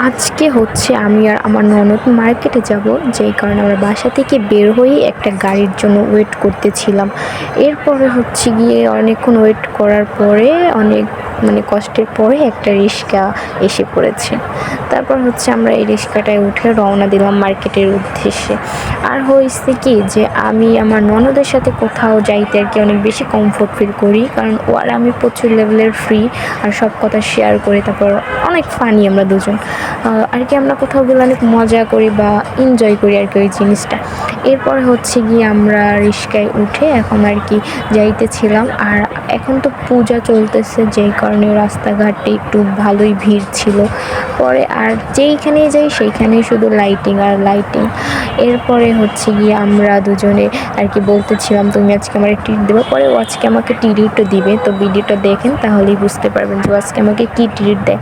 আজকে হচ্ছে আমি আর আমার ননদ মার্কেটে যাব, যেই কারণে আমরা বাসা থেকে বের হয়েই একটা গাড়ির জন্য ওয়েট করতেছিলাম। এরপরে হচ্ছে গিয়ে অনেকক্ষণ ওয়েট করার পরে অনেক কষ্টের পরে একটা রিক্সা এসে পড়েছে। তারপর হচ্ছে আমরা এই রিক্সাটায় উঠে রওনা দিলাম মার্কেটের উদ্দেশ্যে। আর হয়েছে কি যে আমি আমার ননদের সাথে কোথাও যাইতে আর কি অনেক বেশি কমফোর্ট ফিল করি, কারণ ও আর আমি প্রচুর লেভেলের ফ্রি আর সব কথা শেয়ার করি। তারপর অনেক ফানি আমরা দুজন আর কি, আমরা কোথাও গেলে অনেক মজা করি বা এনজয় করি আর কি ওই জিনিসটা। এরপরে হচ্ছে গিয়ে আমরা রিক্সায় উঠে এখন আর কি যাইতেছিলাম। আর এখন তো পূজা চলতেছে, যেই কারণে রাস্তাঘাটে একটু ভালোই ভিড় ছিল। পরে আর যেইখানেই যাই সেইখানেই শুধু লাইটিং আর লাইটিং। এরপরে হচ্ছে গিয়ে আমরা দুজনে আর কি বলতেছিলাম, তুমি আজকে আমার ট্রিট দেবে। পরে ও আজকে আমাকে ট্রিটও দিবে, তো ভিডিওটা দেখেন তাহলেই বুঝতে পারবেন যে আজকে আমাকে কী ট্রিট দেয়।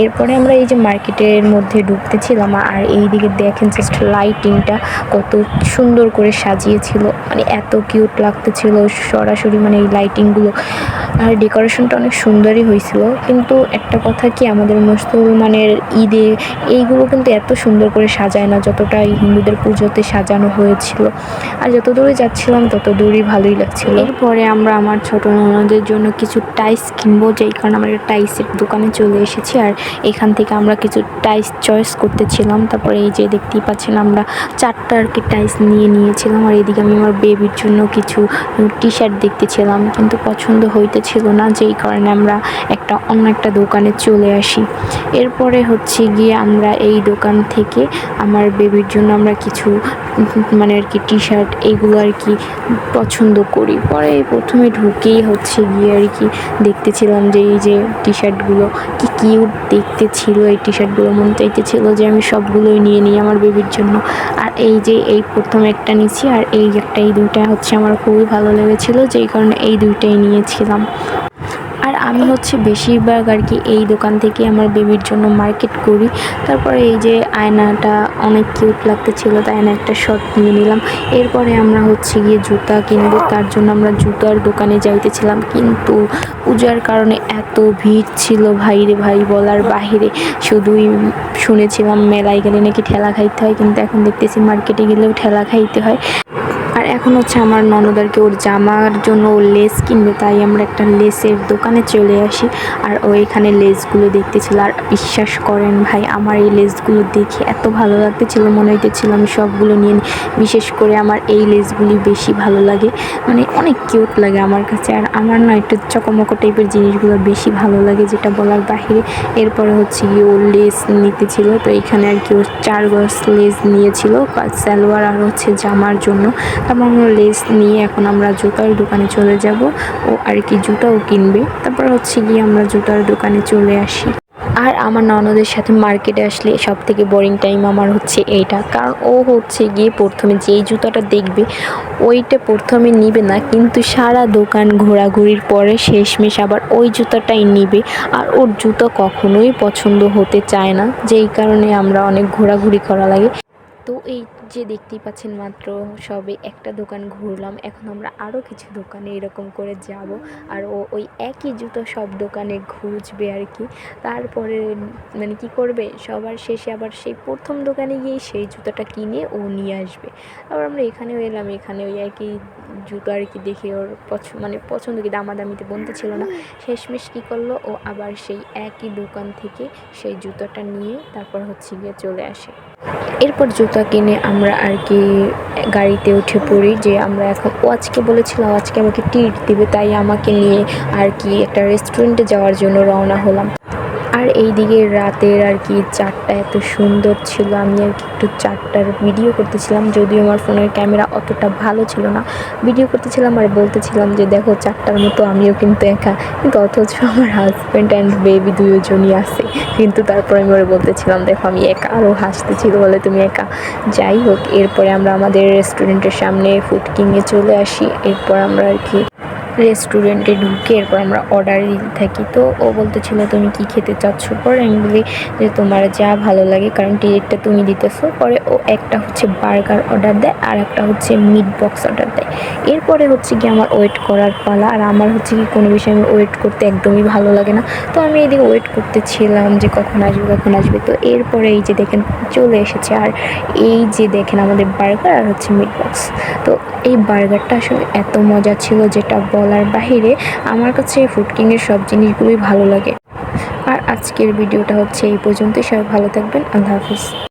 এরপরে আমরা এই যে মার্কেটের মধ্যে ঢুকতেছিলাম, আর এই দিকে দেখেন জাস্ট লাইটিংটা কত সুন্দর করে সাজিয়েছিল, এত কিউট লাগতেছিল সরাসরি এই লাইটিংগুলো। আর ডেকোরেশনটা অনেক সুন্দরই হয়েছিল। কিন্তু একটা কথা কি, আমাদের মুসলমানের ঈদে এইগুলো কিন্তু এত সুন্দর করে সাজায় না যতটা এই হিন্দুদের পুজোতে সাজানো হয়েছিল। আর যত দূরে যাচ্ছিলাম তত দূরই ভালোই লাগছিল। এরপরে আমরা আমার ছোট ননদের জন্য কিছু টাইস কিনবো, যেই কারণে আমরা টাইসের দোকানে চলে এসেছি। আর এখান থেকে আমরা কিছু টাইস চয়েস করতেছিলাম। তারপরে এই যে দেখতেই পাচ্ছেন আমরা 4টা আর কি টাইস নিয়েছিলাম। আর এদিকে আমি আমার বেবির জন্য কিছু টি শার্ট দেখতেছিলাম, কিন্তু পছন্দ হইতেছিল না, যেই কারণে আমরা অন্য একটা দোকানে চলে আসি। এরপরে হচ্ছে গিয়ে আমরা এই দোকান থেকে আমার বেবির জন্য আমরা কিছু আর কি টি শার্ট এইগুলো আর কি পছন্দ করি। পরে প্রথমে ঢুকেই হচ্ছে গিয়ে আর কি দেখতেছিলাম যে এই যে টি শার্টগুলো কি কিউট দেখতে ছিল। এই টি শার্টগুলো মন চাইতেছিল যে আমি সবগুলোই নিয়ে নিই আমার বেবির জন্য। আর এই যে এই প্রথম একটা নিয়েছি, আর এই দুইটা হচ্ছে আমার খুবই ভালো লেগেছিলো, যেই কারণে এই দুইটাই নিয়েছিলাম। আর আমি হচ্ছে বেশিরভাগ আর কি এই দোকান থেকে আমার বেবির জন্য মার্কেট করি। তারপরে এই যে আয়নাটা অনেক কিউট লাগতেছিল, তাই আয়না একটা শট নিয়ে নিলাম। এরপরে আমরা হচ্ছে গিয়ে জুতা কিনবো, তার জন্য আমরা জুতার দোকানে যাইতেছিলাম। কিন্তু পূজার কারণে এত ভিড় ছিল ভাইরে ভাই, বলার বাহিরে। শুধুই শুনেছিলাম মেলায় গেলে নাকি ঠেলা খাইতে হয়, কিন্তু এখন দেখতেছি মার্কেটে গেলেও ঠেলা খাইতে হয়। আর এখন হচ্ছে আমার ননদারকে ওর জামার জন্য ও লেস কিনবে, তাই আমরা একটা লেসের দোকানে চলে আসি। আর ও এখানে লেসগুলো দেখতেছিল। আর বিশ্বাস করেন ভাই, আমার এই লেসগুলো দেখে এত ভালো লাগতেছিল, মনে হইতেছিল আমি সবগুলো নিয়ে নিই। বিশেষ করে আমার এই লেসগুলি বেশি ভালো লাগে, অনেক কিউট লাগে আমার কাছে। আর আমার না একটু চকমকো টাইপের জিনিসগুলো বেশি ভালো লাগে, যেটা বলার বাহিরে। এরপরে হচ্ছে গিয়ে ও লেস নিতেছিল, তো এখানে আর কি ও 4 গজ লেস নিয়েছিল, সালোয়ার আর হচ্ছে জামার জন্য। তারপর আমরা লেস নিয়ে এখন আমরা জুতার দোকানে চলে যাব, ও আর কি জুতাও কিনবে। তারপর হচ্ছে গিয়ে আমরা জুতার দোকানে চলে আসি। আর আমার ননদের সাথে মার্কেটে আসলে সব থেকে বোরিং টাইম আমার হচ্ছে এইটা, কারণ ও হচ্ছে গিয়ে প্রথমে যেই জুতাটা দেখবে ওইটা প্রথমে নিবে না, কিন্তু সারা দোকান ঘোরাঘুরির পরে শেষমেশ আবার ওই জুতাটাই নিবে। আর ওর জুতো কখনোই পছন্দ হতে চায় না, যেই কারণে আমরা অনেক ঘোরাঘুরি করা লাগে। তো এই যে দেখতেই পাচ্ছেন, মাত্র সবে একটা দোকান ঘুরলাম, এখন আমরা আরও কিছু দোকানে এরকম করে যাব। আর ও ওই একই জুতো সব দোকানে ঘুরবে আর কি। তারপরে কি করবে, সবার শেষে আবার সেই প্রথম দোকানে গিয়ে সেই জুতোটা কিনে ও নিয়ে আসবে। আবার আমরা এখানেও এলাম, এখানে ওই একই জুতো আর কি দেখে ওর পছন্দ কি দামাদামিতে বলতে ছিল না। শেষমেশ কী করলো, ও আবার সেই একই দোকান থেকে সেই জুতোটা নিয়ে তারপর হচ্ছে গিয়ে চলে আসে। এরপর জুতা কিনে আমরা আর কি গাড়িতে উঠে পড়ি, যে আমরা এখন ও আজকে বলেছিলাম আজকে আমাকে ট্রিট দিবে, তাই আমাকে নিয়ে আর কি একটা রেস্টুরেন্টে যাওয়ার জন্য রওনা হলাম। আর এই দিকে রাতের আর কি 4টা এত সুন্দর ছিল, আমি আর কি একটু 4টার ভিডিও করতেছিলাম, যদিও আমার ফোনের ক্যামেরা অতটা ভালো ছিল না। ভিডিও করতেছিলাম আর বলতেছিলাম যে দেখো 4টার মতো আমিও কিন্তু একা, কিন্তু অথচ আমার হাজব্যান্ড অ্যান্ড বেবি দুজনই আছে। কিন্তু তারপর আমি ওরা বলতেছিলাম দেখো আমি একা, আরও হাসতেছিল বলে তুমি একা। যাই হোক, এরপরে আমরা আমাদের রেস্টুরেন্টের সামনে ফুড কিংয়ে চলে আসি। এরপর আমরা আর কি রেস্টুরেন্টে ঢুকে এরপর আমরা অর্ডার দিতে থাকি। তো ও বলতেছিল তুমি কি খেতে চাচ্ছ, পরে আমি বলি যে তোমার যা ভালো লাগে, কারণ টিকিটটা তুমি দিতেছো। পরে ও একটা হচ্ছে বার্গার অর্ডার দেয় আর একটা হচ্ছে মিট বক্স অর্ডার দেয়। এরপরে হচ্ছে কি আমার ওয়েট করার পালা, আর আমার হচ্ছে কি কোনো বিষয়ে আমি ওয়েট করতে একদমই ভালো লাগে না। তো আমি এদিকে ওয়েট করতেছিলাম যে কখন আসবে কখন আসবে। তো এরপরে এই যে দেখেন চলে এসেছে, আর এই যে দেখেন আমাদের বার্গার আর হচ্ছে মিট বক্স। তো এই বার্গারটা আসলে এত মজা ছিল যেটা বলার বাহিরে। আমার কাছে ফুড কিংয়ের সব জিনিসগুলোই ভালো লাগে। আর আজকের ভিডিওটা হচ্ছে এই পর্যন্তই। সবাই ভালো থাকবেন। আল্লাহ হাফিজ।